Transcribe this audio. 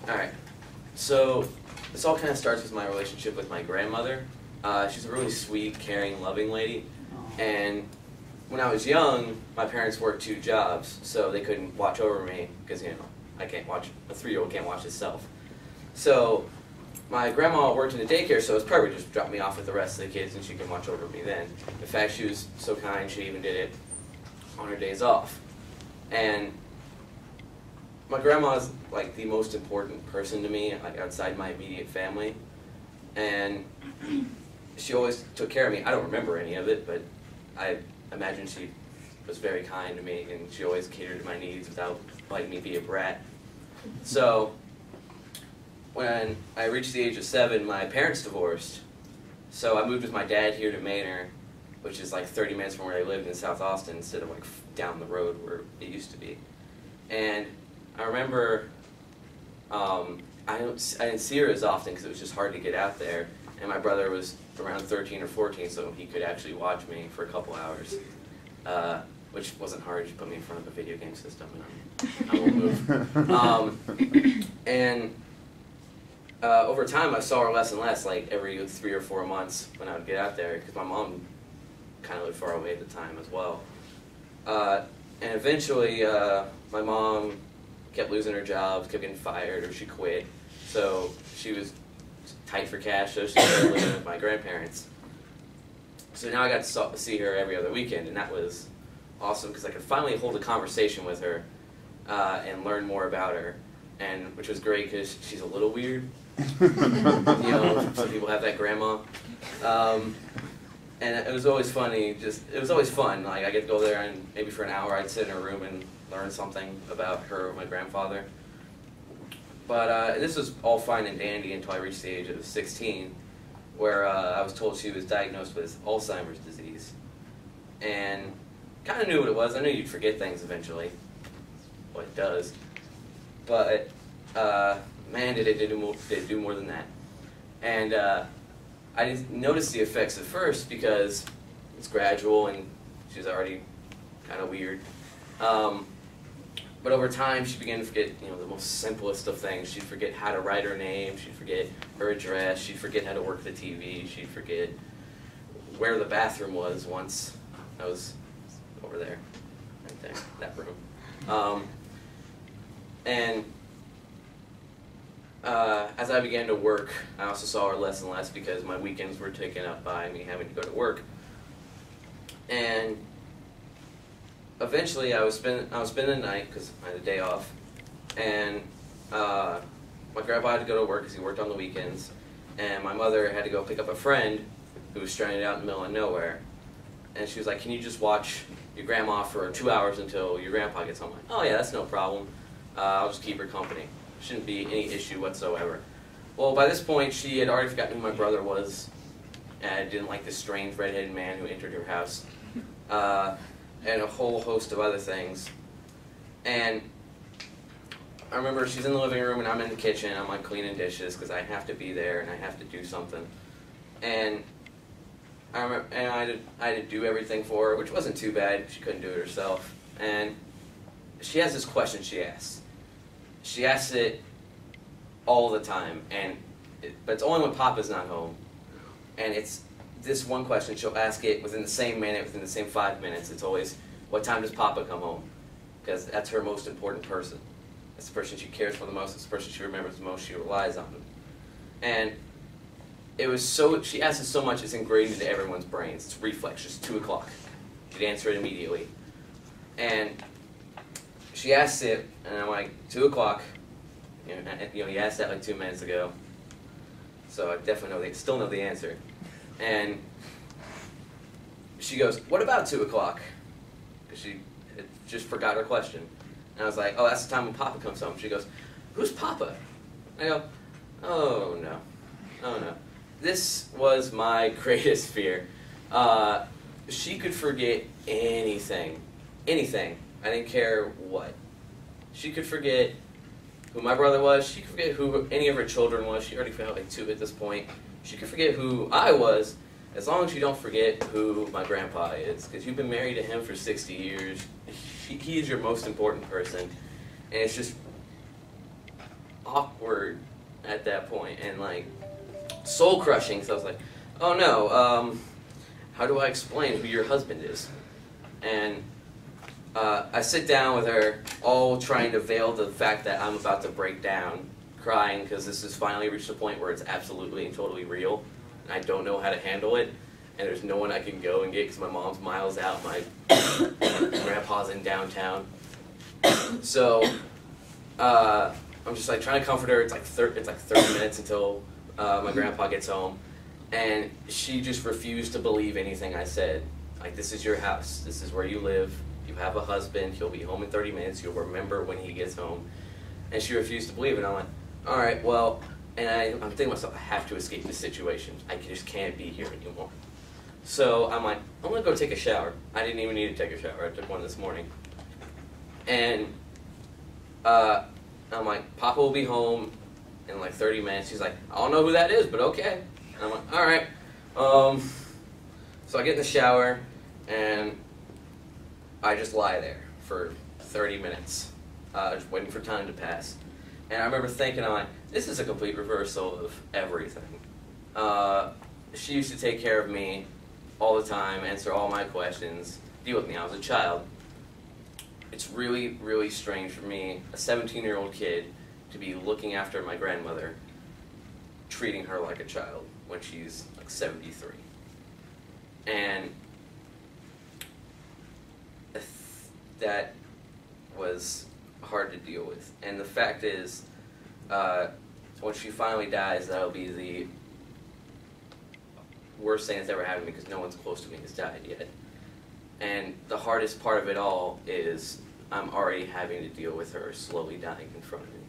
Alright, so this all kind of starts with my relationship with my grandmother. She's a really sweet, caring, loving lady, and when I was young, my parents worked 2 jobs, so they couldn't watch over me, because, you know, I can't watch, a 3-year-old can't watch himself. So, my grandma worked in a daycare, so it's probably just drop me off with the rest of the kids and she can watch over me then. In fact, she was so kind, she even did it on her days off. And my grandma is like the most important person to me, like outside my immediate family. And she always took care of me. I don't remember any of it, but I imagine she was very kind to me and she always catered to my needs without letting me be a brat. So, when I reached the age of 7, my parents divorced. So I moved with my dad here to Manor, which is like 30 minutes from where I lived in South Austin instead of like down the road where it used to be. And I remember I didn't see her as often because it was just hard to get out there. And my brother was around 13 or 14, so he could actually watch me for a couple hours, which wasn't hard. Just put me in front of a video game system and I won't move. Over time, I saw her less and less, like every 3 or 4 months when I would get out there, because my mom kind of lived far away at the time as well. And eventually, my mom kept losing her jobs, kept getting fired, or she quit. So she was tight for cash, so she started living with my grandparents. So now I got to see her every other weekend, and that was awesome because I could finally hold a conversation with her and learn more about her, and which was great because she's a little weird. You know, some people have that grandma. And it was always funny, it was always fun. Like, I get to go there and maybe for an hour I'd sit in her room and learn something about her or my grandfather. But this was all fine and dandy until I reached the age of 16, where I was told she was diagnosed with Alzheimer's disease. And kind of knew what it was. I knew you'd forget things eventually. Well, it does. But man, did it do more than that. And I didn't notice the effects at first because it's gradual and she's already kind of weird. But over time, she began to forget, you know, the most simplest of things. She'd forget how to write her name. She'd forget her address. She'd forget how to work the TV. She'd forget where the bathroom was once. I was over there, right there, that room. As I began to work, I also saw her less and less because my weekends were taken up by me having to go to work. And eventually, I was spending the night because I had a day off, and my grandpa had to go to work because he worked on the weekends, and my mother had to go pick up a friend who was stranded out in the middle of nowhere. And she was like, "Can you just watch your grandma for 2 hours until your grandpa gets home?" I'm like, "Oh yeah, that's no problem. I'll just keep her company. Shouldn't be any issue whatsoever." Well, by this point, she had already forgotten who my brother was, and didn't like this strange redheaded man who entered her house, and a whole host of other things. And I remember she's in the living room and I'm in the kitchen. I'm like cleaning dishes because I have to be there and I have to do something. And I remember, and I had to do everything for her, which wasn't too bad. She couldn't do it herself. And she has this question she asks. She asks it all the time, but it's only when Papa's not home. And it's this one question, she'll ask it within the same minute, within the same 5 minutes. It's always, "What time does Papa come home?" Because that's her most important person. That's the person she cares for the most. It's the person she remembers the most. She relies on. And it was so, she asks it so much, it's ingrained into everyone's brains. It's reflex, just 2 o'clock. She'd answer it immediately. And she asks it, and I'm like, 2 o'clock. You know, you asked that like 2 minutes ago. So I definitely still know the answer. And she goes, "What about 2 o'clock?" Because she had just forgot her question. And I was like, "Oh, that's the time when Papa comes home." She goes, "Who's Papa?" I go, "Oh no, oh no." This was my greatest fear. She could forget anything. Anything. I didn't care what. She could forget who my brother was. She could forget who any of her children was. She already forgot like 2 at this point. She could forget who I was, as long as you don't forget who my grandpa is, because you've been married to him for 60 years. He is your most important person, and it's just, awkward at that point and like soul crushing. So I was like, oh no, how do I explain who your husband is? And I sit down with her, all trying to veil the fact that I'm about to break down, crying because this has finally reached a point where it's absolutely and totally real, and I don't know how to handle it, and there's no one I can go and get because my mom's miles out, my grandpa's in downtown. So I'm just like trying to comfort her. It's like 30 minutes until my grandpa gets home, and she just refused to believe anything I said. Like, this is your house. This is where you live. You have a husband. He'll be home in 30 minutes. You'll remember when he gets home. And she refused to believe it. And I'm like, all right, well, and I'm thinking to myself, I have to escape this situation. I just can't be here anymore. So I'm like, I'm going to go take a shower. I didn't even need to take a shower. I took one this morning. And I'm like, Papa will be home in like 30 minutes. She's like, I don't know who that is, but okay. And I'm like, all right. So I get in the shower, and I just lie there for 30 minutes, just waiting for time to pass. And I remember thinking, I'm like, this is a complete reversal of everything. She used to take care of me all the time, answer all my questions, deal with me. I was a child. It's really, really strange for me, a 17-year-old kid, to be looking after my grandmother, treating her like a child when she's like 73. And that was hard to deal with. And the fact is, when she finally dies, that'll be the worst thing that's ever happened to me because no one's close to me has died yet. And the hardest part of it all is I'm already having to deal with her slowly dying in front of me.